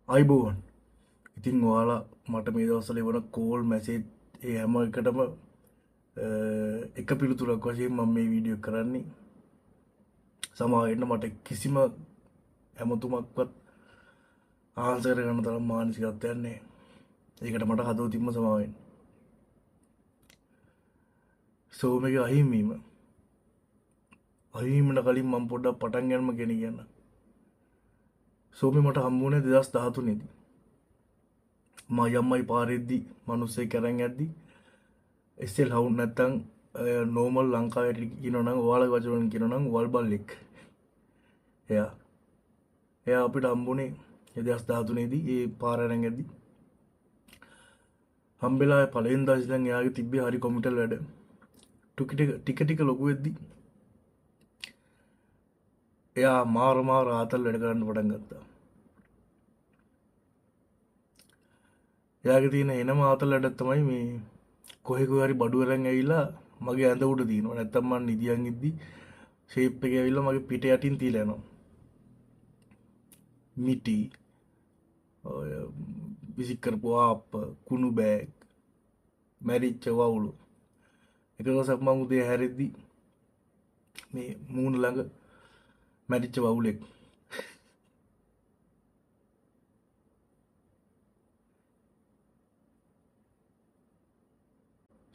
අයිබෝවන් ඉතින් ඔයාලා මට මේ දවස්වල වන කෝල් මැසේජ් ඒ හැම එකටම එක පිළිතුරක් වශයෙන් මම මේ වීඩියෝ කරන්නේ සමාවෙන්න මට කිසිම ඇමතුමක්වත් ආන්සර් කරන්න තරම් මානසිකත්වයක් නැහැ. ඒකට මට හදවතින්ම සමාවෙන්න. සෝමගේ අහිමිවීමට කලින් මම පොඩ්ඩක් පටන් ගන්නම කියන්න. සෝමි මට හම්බුනේ 2013 දී. මම යම්මයි පාරෙද්දි මිනිස්සේ කරන් යද්දි එස්එල් හවුන් නැත්තම් නෝමල් ලංකාවේ කියනනම් ඔයාලගේ වචන කියනනම් වල්බල්ලෙක්. එයා අපිට හම්බුනේ 2013 දී ඒ පාර අරන් යද්දි හම්බෙලා පළවෙනි දවසේ ඉඳන් එයාගේ තිබ්බේ හරි කොමිටල් වැඩ. ටික ලොකු වෙද්දි එයා මාර ආතල් වැඩ කරන්න පටන් ගත්තා. එයාගේ තියෙන එනම ආතල් වැඩ තමයි මේ කොහේ හරි බඩු අරන් ඇවිල්ලා මගේ ඇඳ උඩ දිනනවා. නැත්තම් මම නිදියන් ඉද්දි ෂේප් එක ඇවිල්ලා මගේ පිට යටින් තියලා යනවා. මිටි ඔය විසික් කරපු ආප්ප කුණු බෑග් මැරිච්ච වවුලු. එක දවසක් මම උදේ හැරෙද්දි මේ මූණ ළඟ මැරිච්ච වවුලෙක්.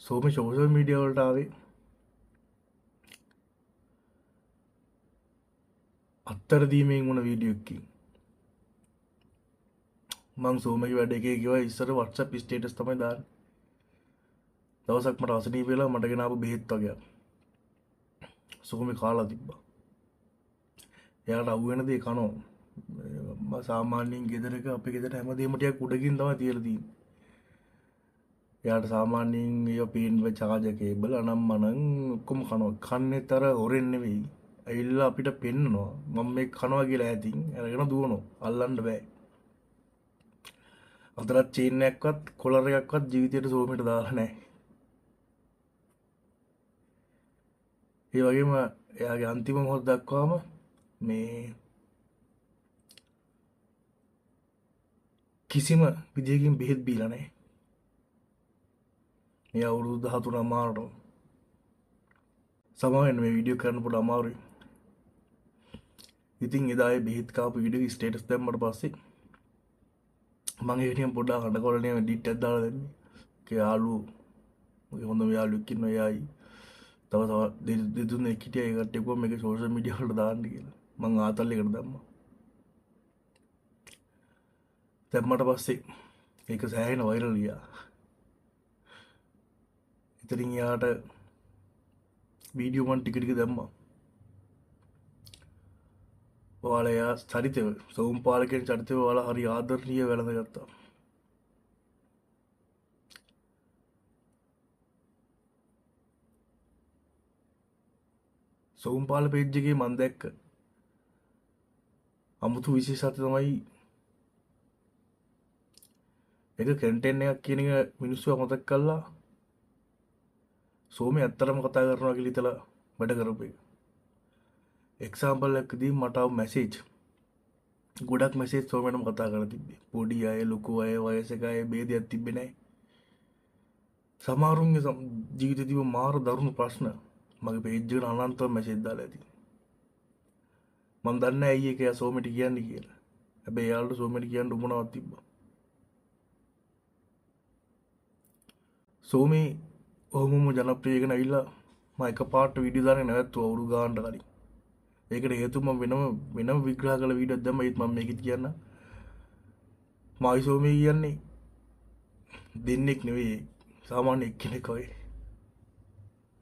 සෝම සෝෂල් මීඩියා වලට ආවේ අත්තර දීමෙන් වුණ වීඩියෝ එකකින්. මං සෝමගේ වැඩ එකේ ගියා ඉස්සර WhatsApp ස්ටේටස් තමයි දාන්නේ. දවසක් මට අසනීප වෙලා මට ගෙන ආපු බෙහෙත් වගේක් සෝමේ කාලා තිබ්බා. එයාට අහු වෙන දේ කනවා. මම සාමාන්‍යයෙන් ගෙදරක අපේ ගෙදර හැමදේම ටිකක් උඩකින් තමයි තියලා තියෙන්නේ. එයාට සාමාන්‍යයෙන් ඒ පේන් චාර්ජර් කේබල් අනම්මනම් ඔක්කොම කනවා. කන්නේතර හොරෙන් නෙවෙයි. ඇවිල්ලා අපිට පෙන්නනවා මම මේක කනවා කියලා ඈතින් අරගෙන දුවනවා. අල්ලන්න බෑ. අතරත් චේන් එකක්වත් කොලර් එකක්වත් ජීවිතේට සෝමයට දාලා නැහැ. ඒ වගේම එයාගේ අන්තිම මොහොත දක්වාම මේ කිසිම විදියකින් බෙහෙත් බීලා නැහැ. මේ අවුරුදු 13 අමාරුට සමාවෙන්න මේ වීඩියෝ කරන්න පොඩ්ඩ අමාරුයි. ඉතින් එදා ඒ බෙහෙත් කාපු වීඩියෝ ස්ටේටස් දැම්මට පස්සේ මම ඒකෙන් පොඩ්ඩක් හඬකොලනේ ඩීට් එකක් දාලා දෙන්නේ. ඒ යාළුවෝ මගේ හොඳම යාළුවෙක් ඉන්නවා එයායි. තව දෙතුනෙක් හිටියා ඒ කට්ටිය කොහොම මේක සෝෂල් මීඩියා වලට දාන්න කියලා. මං ආතල් එකට දැම්මා. දැම්මට පස්සේ ඒක සෑහෙන වෛරල් ගියා. ඉතින් යාට වීඩියෝ මන් ටික දැම්මා. ඔයාලා යා චරිතය සෝම් පාලකෙන් චරිතය ඔයාලා හරි ආදරණීය වැළඳගත්තා. සෝම් පාල පේජ් එකේ මම දැක්ක අමුතු විශේෂත්වය තමයි එක කන්ටෙන්ට් එකක් කියන එක මිනිස්සු අමතක කළා සෝමේ ඇත්තටම කතා කරනවා කියලා හිතලා වැඩ කරපු එක. එක්සැම්පල් එකකදී මට ආව මැසේජ් ගොඩක් මැසේජ් සෝමේටම කතා කරලා තිබ්බේ. පොඩි අය ලොකු අය වයසක අය ભેදයක් තිබ්බේ නැහැ. සමහරුන්ගේ ජීවිතේ තිබ්බ මාර දරුණු ප්‍රශ්න මගේ පේජ් එකට අනන්තව මැසේජ් දාලා ඇති. මම දන්නේ නැහැ ඇයි ඒක එයා සෝමේට කියන්නේ කියලා. හැබැයි එයාලට සෝමේට කියන්න උමනාවක් තිබ්බා. සෝමේ ඔහොමම ජනප්‍රිය වෙගෙන ඇවිල්ලා මම එකපාරට වීඩියෝ දාන්නේ නැවැත්තුවා අවුරුදු ගානකට කලින්. ඒකට හේතුව මම වෙනම විග්‍රහ කළ වීඩියෝක් දැම්මා. ඒත් මම මේකෙත් කියන්න මායි සෝමේ කියන්නේ දෙන්නෙක් නෙවෙයි සාමාන්‍ය එක්කෙනෙක් වගේ.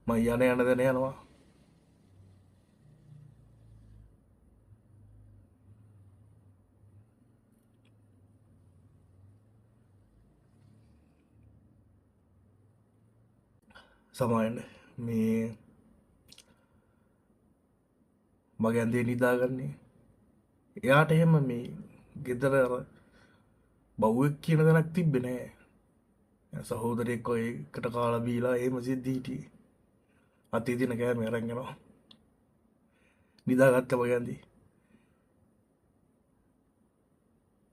මම යන තැන යනවා. සමායන්න මේ මගේ ඇඳේ නිදාගන්නේ. එයාට එහෙම මේ ගෙදර අර බව්වෙක් කියන තැනක් තිබ්බේ නැහැ. සහෝදරයෙක් ඔය එකට කාලා බීලා එහෙම සිද්ධි හිටියේ. අතේ තියෙන කෑම අරන් යනවා. නිදාගත්ත මගේ ඇඳේ.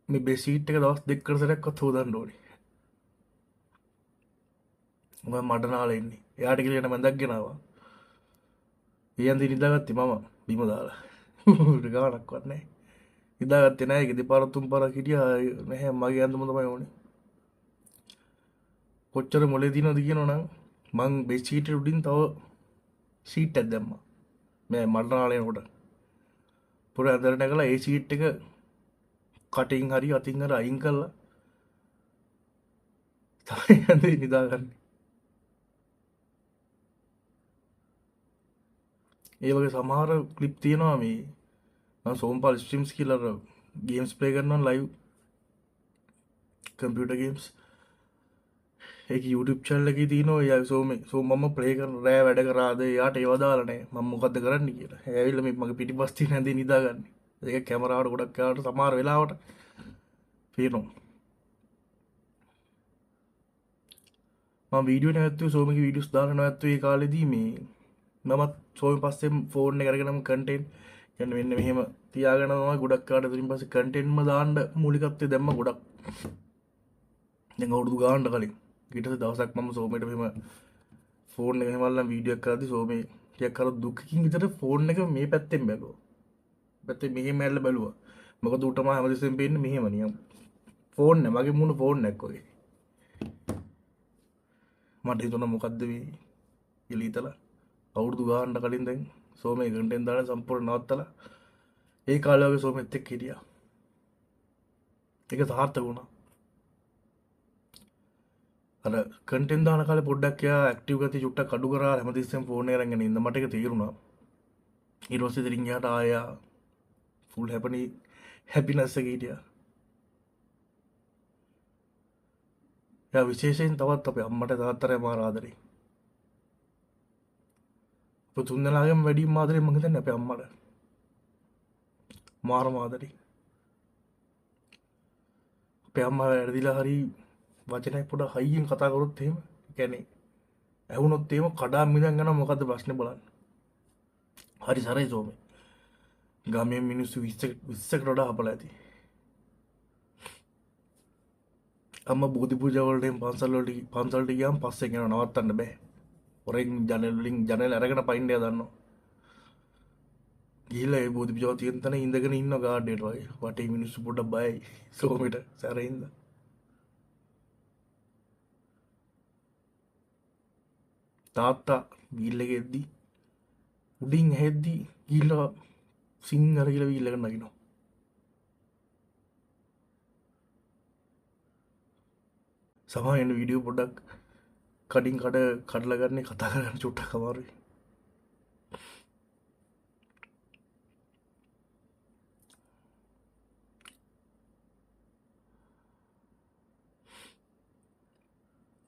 මේ බෙසීට් එක දවස් දෙකකට සැරයක්වත් හොදන්න ඕනේ. මම මඩ නාලා ඉන්නේ. එයාට කියලා යන මැදක් ගෙනාවා. ඊයන්දි නිදාගත්තේ මම බිම දාලා. ගානක්වත් නැහැ. නිදාගත්තේ නැහැ. ඒක දෙපාරක් තුන් පාරක් හිටියා නැහැ මගේ ඇඳුම තමයි ඕනේ. කොච්චර මොලේ දිනවද කියනවනම් මං බෙසීට් උඩින් තව සීට් එකක් දැම්මා. මේ මඩ නාලා එනකොට. පුර ඇඳලා නැගලා ඒ සීට් එක කටින් හරි අතින් හරි අයින් කරලා තමයි ඇඳේ නිදාගන්නේ. ඒ වගේ සමහර ක්ලිප් තියෙනවා මේ මම සෝම්පාල් ස්ට්‍රීම්ස් කියලා ගේම්ස් ප්ලේ කරනවා ලයිව් කම්පියුටර් ගේම්ස් ඒක YouTube channel එකේ තියෙනවා යා මම ප්ලේ කරන රෑ වැඩ කරාද යාට ඒව දාලා නැහැ මම මොකද්ද කරන්න කියලා. ඇවිල්ලා මේ මගේ පිටිපස්ස තියෙන ඇඳේ නිදාගන්නේ. ඒක කැමරාවට ගොඩක් යාට සමහර වෙලාවට පේනවා. මම වීඩියෝ නැවතුනේ සෝමගේ වීඩියෝස් දාලා නැවතුනේ ඒ කාලෙදී මේ මමත් සෝම පස්සේ ෆෝන් එක අරගෙනම කන්ටෙන්ට් කියන්නේ මෙන්න මෙහෙම තියාගෙන තමයි ගොඩක් කාට ඉතින් පස්සේ කන්ටෙන්ට්ම දාන්න මූලිකත්වය දැම්ම ගොඩක්. දැන් අවුරුදු ගානක් කලින් ඊට පස්සේ දවසක් මම සෝමේට මෙහෙම ෆෝන් එක එහෙමල්ලා වීඩියෝ එකක් කරද්දි සෝමේ ටිකක් අර දුකකින් විතර ෆෝන් එක මේ පැත්තෙන් බැලුවා. පැත්තේ මෙහෙම ඇල්ල බැලුවා. මොකද උටම හැමදෙස්සෙම පේන්නේ මෙහෙම නියම්. ෆෝන් එක මගේ මුණ ෆෝන් එකක් වගේ. මට හිතුණා මොකද්ද මේ කියලා හිතලා අවුරුදු ගානක් කලින් දැන් සෝමේ කන්ටෙන්ට් දාලා සම්පූර්ණ නවත්තලා ඒ කාලේ වගේ සෝමෙත් එක්ක හිටියා. ඒක සාර්ථක වුණා. අර කන්ටෙන්ට් දාන කාලේ පොඩ්ඩක් යා ඇක්ටිව් ගතිය චුට්ටක් අඩු කරා හැමතිස්සෙම ෆෝන් එක අරගෙන ඉන්න මට ඒක තේරුණා. ඊට පස්සේ ඉතින් යාට ආයා ෆුල් හැපිනස් එක හිටියා. යා විශේෂයෙන් තවත් අපේ අම්මට තාත්තට මාර ආදරේ. තුන්දෙනාගේම වැඩිම ආදරේ මම හිතන්නේ අපේ අම්මට. මාරම ආදරේ. අපේ අම්මා වැරදිලා හරි වචනයක් පොඩ හයියෙන් කතා කරොත් එහෙම කියන්නේ ඇහුනොත් එහෙම කඩා මිදන් යනවා මොකද්ද ප්‍රශ්නේ බලන්න. හරි සරයි සෝමේ. ගමේ මිනිස්සු 20කට වඩා හපලා ඇති. අම්මා බෝධි පූජා වලට පන්සල් වලට ගියාම පස්සේ යනවා නවත්තන්න බෑ. ඔරෙන් ජනල් අරගෙන පයින් යනවා දන්නවා. ගිහිල්ලා ඒ බෝධි පූජාව තියෙන තැන ඉඳගෙන ඉන්න ගාඩේට වගේ. වටේ මිනිස්සු පොඩ්ඩක් බයයි සෝමෙට සැරින්ද. තාත්තා වීල් එකේ එද්දි උඩින් ඇහෙද්දි ගිහිල්ලා සිංහර කියලා වීල් එක නගිනවා. සමහර වීඩියෝ පොඩ්ඩක් කඩින් කඩලා ගන්න කතා කරන්න චුට්ටක් අමාරුයි.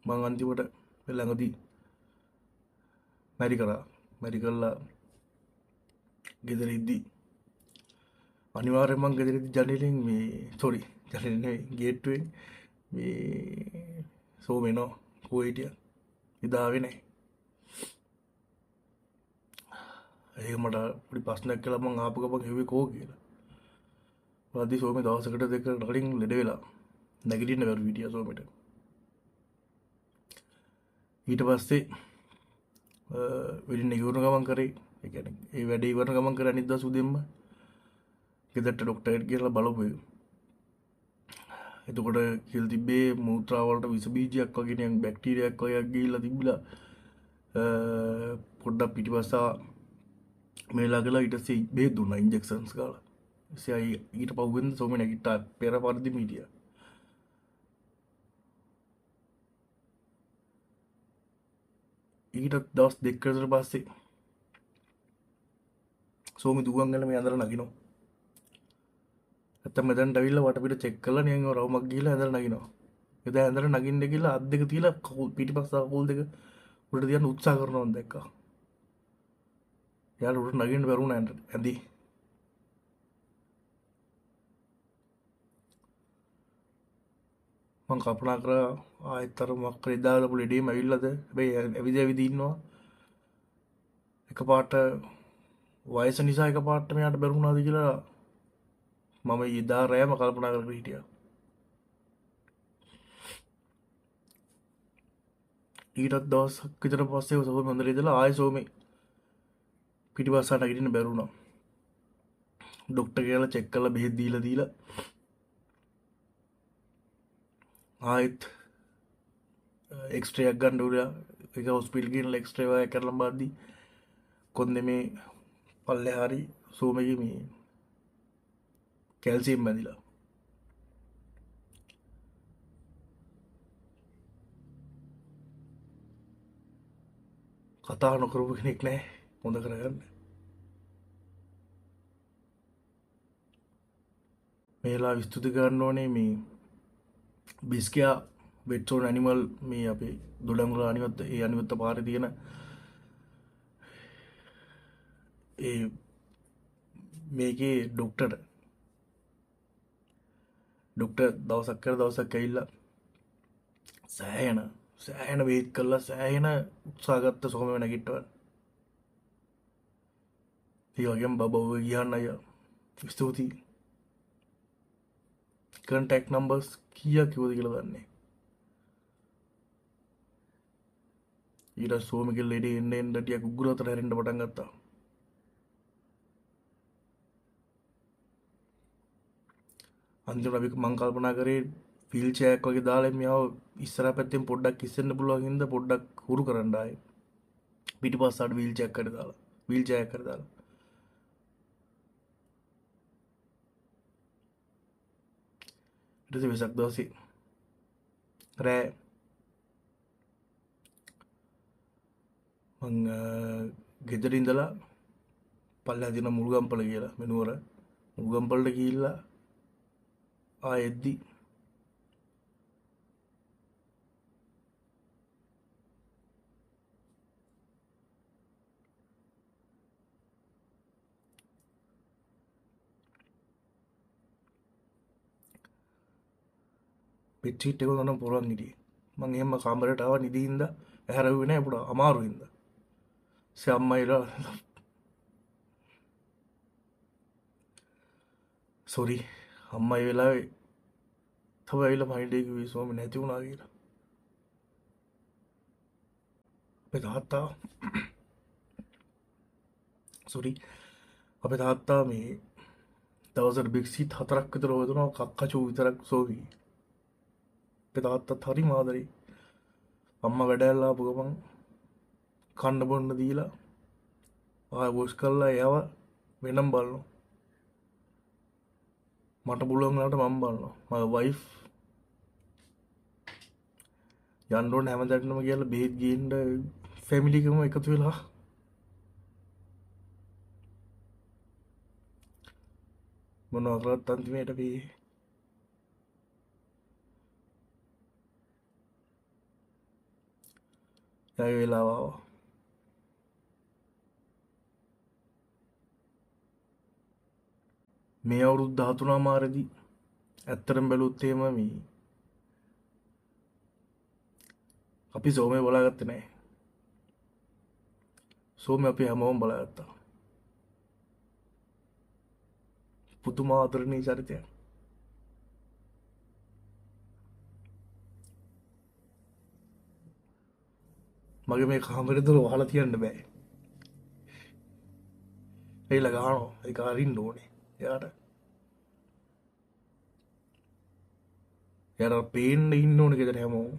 මං අන්තිමට ළඟදී මැරි කරලා ගෙදර ඉද්දි අනිවාර්යෙන්ම මං ගෙදර ඉද්දි ජනේලෙන් ජනේලෙන් ගේට්ටුවෙන් මේ සෝමෙනෝ කොයිටිය ඉදාවේ නැහැ. ඒක මට පොඩි ප්‍රශ්නයක් කළා මං ආපු ගමන් හෙව්වේ කෝ කියලා. වාදී සෝමේ දවසකට දෙකකට කලින් ලෙඩ වෙලා නැගිටින්න බැරුව හිටියා සෝමෙට. ඊට පස්සේ වෙලින් ඉවරන ගමන් කරේ ඒ කියන්නේ ඒ වැඩේ ඉවරන ගමන් කරා අනිද්දා සුදෙම්ම ගෙදරට ડોක්ටර්ට කියලා බලපුවේ. එතකොට කියලා තිබ්බේ මූත්‍රා වලට විස බීජයක් වගේ නිකන් බැක්ටීරියාවක් වගේ ගිහිල්ලා තිබිලා පොඩ්ඩක් පිටිපස්සා මේලා ගලා ඊට පස්සේ බේත් දුන්නා ඉන්ජෙක්ෂන්ස් ගාලා. ඊට පහුවෙන්ද සෝමේ නැගිට්ටා පෙර පරිදි මීඩියා. ඊට දවස් දෙකකට විතර පස්සේ සෝමි දුවන් ගල මේ ඇඳලා නගිනවා. නැත්තම් මෙතනට ඇවිල්ලා වටපිට චෙක් කරලා නිකන් රවුමක් ගිහලා ඇඳලා නගිනවා. එදා ඇඳලා නගින්න ගිහලා අත් දෙක තියලා පිටිපස්ස කකුල් දෙක උඩට තියන්න උත්සාහ කරනවා මම දැක්කා. යාළුවා උඩට නගින්න බැරුණා ඇඳි. මං කල්පනා කරා ආයෙත් අර මොකක් හරි දාලා පුළේදීම ඇවිල්ලාද හැබැයි ඇවිද ඉන්නවා එකපාරට වයස නිසා එකපාරට මෙයාට බැරුණාද කියලා මම එදා රෑම කල්පනා කරගෙන හිටියා. ඊටත් දවසක් විතර පස්සේ සෝමි හොඳට ඉඳලා ආයෙ සෝමි පිටිපස්සට නැගිටින්න බැරුණා. ડોක්ටර් කියලා චෙක් කරලා බෙහෙත් දීලා ආයෙත් එක්ස්රේ එකක් ගන්න උනා. ඒක හොස්පිටල් ගිහින් එක්ස්රේ එකක් කරලා බාද්දි කොන්දේ මේ පල්ලේ හරි සෝමගේ මේ කැල්සියම් බැඳිලා. කතා නොකරපු කෙනෙක් නැහැ හොඳ කරගන්න. මේලා විස්තුති කරන්න ඕනේ මේ බිස්කියා වෙට්සෝන් ඇනිමල් මේ අපේ දොඩංගුල අනිවත් ඒ අනිවත්ත පාරේ තියෙන ඒ මේකේ ඩොක්ටර් දවසක් කර දවසක් ඇවිල්ලා සෑහෙන වේත් කරලා සෑහෙන උත්සාහ ගත්ත සෝමව නැගිට්ටවන්න. ඒ වගේම බබව ගියන්න අයියා ස්තුතියි. කන්ටැක්ට් නම්බර්ස් කීයක් කිව්වද කියලා දන්නේ. ඊට සෝමිගේ ලෙඩේ එන්න ටිකක් උග්‍රතර හැරෙන්න පටන් ගත්තා. අන්තිමට අපි මං කල්පනා කරේ වීල් චෙයාර් එකක් වගේ දාලා මෙයාව ඉස්සරහ පැත්තෙන් පොඩ්ඩක් ඉස්සෙන්න පුළුවන් හින්දා පොඩ්ඩක් හුරු කරන්න ආයේ. පිටිපස්සට වීල් චෙයාර් එකකට දාලා. ඊට පස්සේ වෙසක් දවසේ රෑ මං ගෙදර ඉඳලා පල්ලෙහා දින මුළුගම්පල කියලා මෙනුවර මුළුගම්පලට ගිහිල්ලා ආයෙද්දි බෙඩ්ෂීට් එක උනන පොරන් හිටියේ. මං එහෙම කාමරේට ආවා නිදි හින්දා ඇහැරෙන්නේ නැහැ පුඩා අමාරු හින්දා. අම්මයිලා සෝරි අම්මයි වෙලාවේ තව ඇවිල්ලා මයින්ඩ් එක කිව්වේ සෝමි නැති වුණා කියලා. අපේ තාත්තා මේ දවසට බෙක්සිට් 4ක් විතර හොදනවා කක්කචෝ විතරක් සෝවි. අපේ තාත්තත් හරි මාදරේ. අම්මා වැඩැල්ලා ආපු ගමන් කන්න බොන්න දීලා ආය වොෂ් කරලා එයාව වෙනම් බලනවා. මට පුළුවන් වුණාට මම බලනවා. මගේ වයිෆ් යන්න ඕන හැමදාටම කියලා බෙහෙත් ගේන්න ෆැමිලි එකම එකතු වෙලා මොනවා කරත් අන්තිමේට මේ යාගේ වෙලාව ආවා. මේ අවුරුදු 13 මාරදී ඇත්තටම බැලුවොත් එහෙම මේ අපි සෝමේ බලාගත්තේ නැහැ. සෝමේ අපි හැමෝම බලාගත්තා. පුදුම ආදරණීය චරිතයක්. මගේ මේ කාමරේ දොර වහලා තියන්න බෑ. ඒලා ගහනවා. ඒක අරින්න ඕනේ. එයාට පේන්න ඉන්න ඕනේ ගෙදර හැමෝම.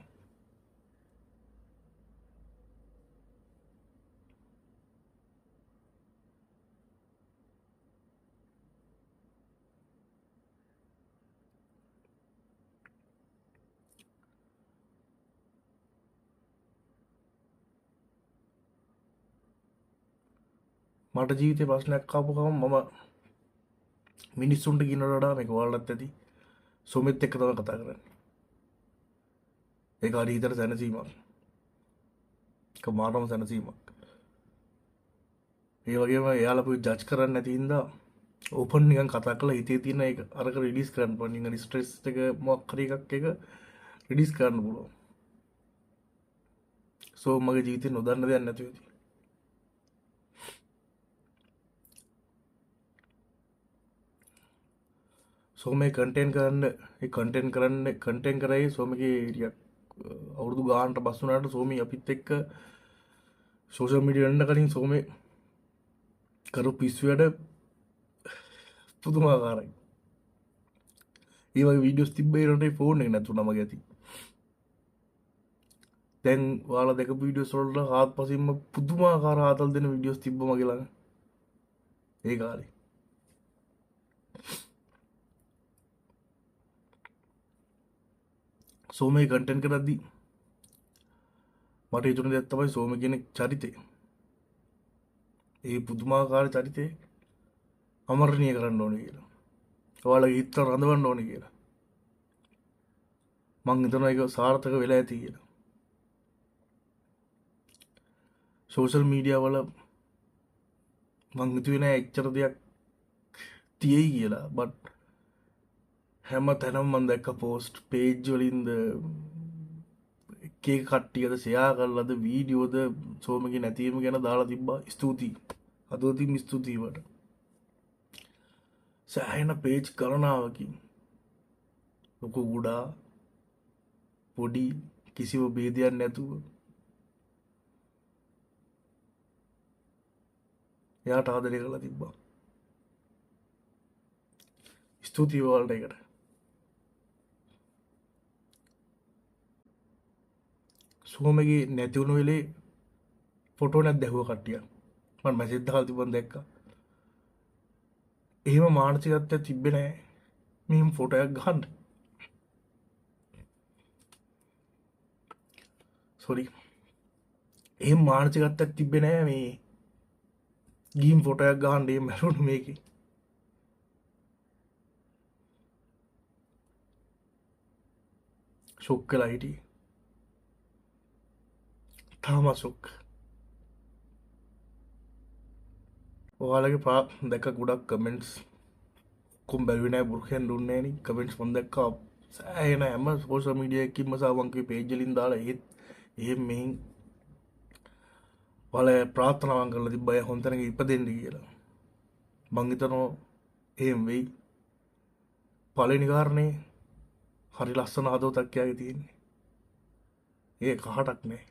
මට ජීවිතේ ප්‍රශ්නයක් ආපු ගමන් මම මිනිස්සුන්ට කියනවට වඩා මේක ඔයාලටත් ඇති සොමෙත් එක්ක තමයි කතා කරන්නේ. ඒක හරි හිතට සැනසීමක්. ඒක මානව සැනසීමක්. ඒ වගේම එයාලා පුයි ජජ් කරන්නේ නැති හින්දා ඕපන් නිකන් කතා කරලා හිතේ තියෙන ඒක අරක රිලීස් කරන්න පුළුවන්. නිකන් ස්ට්‍රෙස් එක මොකක් හරි එකක් එක රිලීස් කරන්න පුළුවන්. සෝ මගේ ජීවිතේ නොදන්න දෙයක් නැති වෙයි. සෝමේ කන්ටෙන්ට් කරයි සෝමගේ අවුරුදු ගානට බස්සුනාට සෝමී අපිත් එක්ක සෝෂල් මීඩියා එන්න කලින් සෝමේ කරු පිස්සු වැඩ පුදුමාකාරයි. ඒ වගේ වීඩියෝස් තිබ්බේ රටේ ෆෝන් එක නැතුණම ගැති. දැන් ඔයාලා දැකපු වීඩියෝස් වලට හාත්පසින්ම පුදුමාකාර ආතල් දෙන වීඩියෝස් තිබ්බ මගේ ළඟ. ඒ කාලේ. සෝමේ කන්ටෙන්ට් කරද්දී මට හිතුණ දෙයක් තමයි සෝම කියන චරිතය. ඒ පුදුමාකාර චරිතේ අමරණීය කරන්න ඕනේ කියලා. ඔයාලගේ හිත රඳවන්න ඕනේ කියලා. මං හිතනවා ඒක සාර්ථක වෙලා ඇති කියලා. සෝෂල් මීඩියා වල මං හිතුවේ නෑ එච්චර දෙයක් තියෙයි කියලා. බට් හැම තැනම මම දැක්ක පෝස්ට් පේජ් වලින්ද එක කට්ටියද ෂෙයා කරලාද වීඩියෝද සෝමගේ නැතිවීම ගැන දාලා තිබ්බා. ස්තුතියි. අදෝතින් ස්තුතියි වට. සෑහෙන පේජ් ගණනාවකින් ලොකු ගුඩා පොඩි කිසිම ભેදයක් නැතුව එයාට ආදරය කරලා තිබ්බා. ස්තුතියි ඔයාලට ඒකට. සෝමගේ නැති වුණු වෙලේ ෆොටෝ නැත් දැහුව කට්ටිය. මම මැසේජ් දාලා තිබ්බන් දැක්කා. එහෙම මානසිකත්වයක් තිබ්බේ නැහැ. මෙහෙම ෆොටෝ එකක් ගන්න. සෝරි. එහෙම මානසිකත්වයක් තිබ්බේ නැහැ මේ ගීම් ෆොටෝ එකක් ගන්න එහෙම මරුණු මේකේ. ෂොක් කළා හිටියේ. තාම ෂොක්. ඔයාලගේ දැක්ක ගොඩක් කමෙන්ට්ස් කොම් බැලුවේ නැහැ බුර්ඛෙන් දුන්නේ නෑනේ. කමෙන්ට්ස් මම දැක්කා සෑහෙන හැම සෝෂල් මීඩියා එකකින්ම සාවන්කේ පේජ් වලින් දාලා එහෙම මෙහින් ඔයාලා ප්‍රාර්ථනාවන් කරලා තිබ්බා හොඳ තැනක ඉපදෙන්න කියලා. මං හිතනවා එහෙම වෙයි. පළවෙනි කාරණේ හරි ලස්සන හදවතක් යාගේ තියෙන්නේ. ඒ කහටක් නෑ.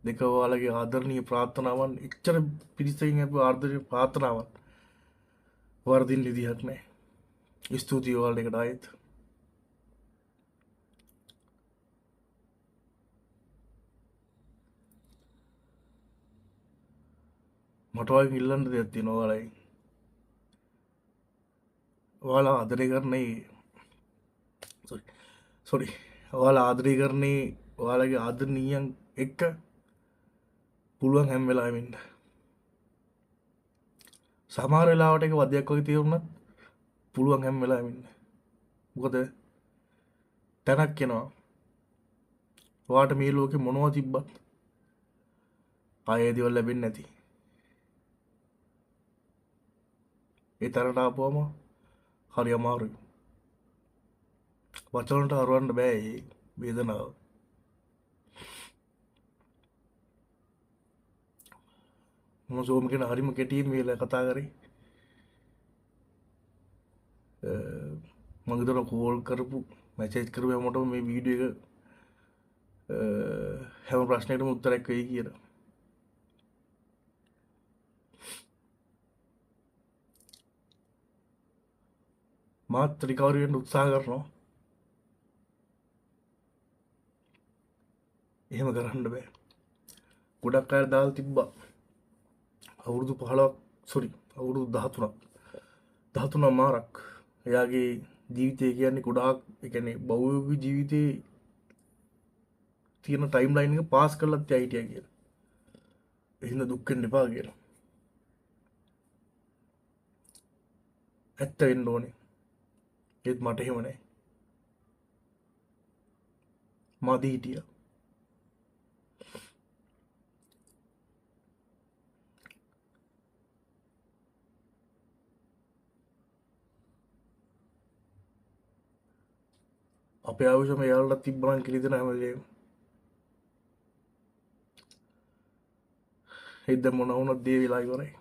දෙක ඔයාලගේ ආදරණීය ප්‍රාර්ථනාවන් එච්චර පිරිසකින් අපේ ආදරණීය ප්‍රාර්ථනාවන් වර්ධින් විදිහක් නෑ. ස්තුතියි ඔයාලට ඒකට ආයෙත්. මට වගේ ඉල්ලන්න දෙයක් තියෙනවා ඔයාලයි. ඔයාලා ආදරය කරන්නේ සෝරි ඔයාලා ආදරය කරන්නේ ඔයාලගේ ආදරණීයන් එක්ක පුළුවන් හැම වෙලාවෙම ඉන්න. සමහර වෙලාවට ඒක වදයක් වගේ තේරුණත් පුළුවන් හැම වෙලාවෙම ඉන්න. මොකද තැනක් එනවා. ඔයාට මේ ලෝකේ මොනවා තිබ්බත් ආයේ දේවල් ලැබෙන්නේ නැති. ඒ තරට ආපුවම හරි අමාරුයි. වචනට හරවන්න බෑ මේ වේදනාව. මම සෝම කියන හරිම කෙටියෙන් මේ කතා කරේ. මම හිතන කෝල් කරපු මැසේජ් කරපු හැමෝටම මේ වීඩියෝ එක හැම ප්‍රශ්නයකටම උත්තරයක් වෙයි කියලා. මාත් රිකවරි වෙන්න උත්සාහ කරනවා. එහෙම කරන්න බෑ. ගොඩක් අය දාලා තිබ්බා. අවුරුදු 15ක් අවුරුදු 13ක් මාරක්. එයාගේ ජීවිතය කියන්නේ ගොඩාක් ඒ කියන්නේ බෞද්ධ ජීවිතේ තියෙන ටයිම් ලයින් එක පාස් කරලත් යයිටියා කියලා. එහෙනම් දුක් වෙන්න එපා කියලා. ඇත්ත වෙන්න ඕනේ. ඒත් මට එහෙම නැහැ. මදි හිටියා. අපේ ආවුෂම එයාලට තිබ්බනම් කිලිදෙන හැම වෙලේම. හිත මොන වුණත් දේ වෙලා ඉවරයි.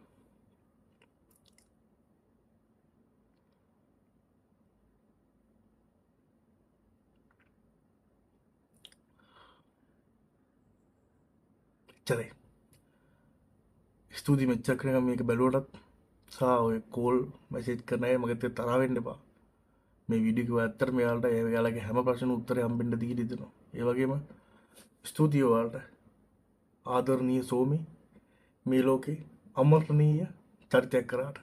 එච්චරයි. ස්තුති මෙච්චර කරන මේක බැලුවටත් සහ ඔය කෝල් මැසේජ් කරන අය මගෙත් තරහ වෙන්න එපා. මේ වීඩියෝ කිව්ව ඇත්තට මෙයාලට එයාලගේ හැම ප්‍රශ්න උත්තරේ හම්බෙන්න දීලා දෙනවා. ඒ වගේම ස්තුතියි ඔයාලට. ආදරණීය සෝමි මේ ලෝකේ අමරණීය චරිතයක් කරාට.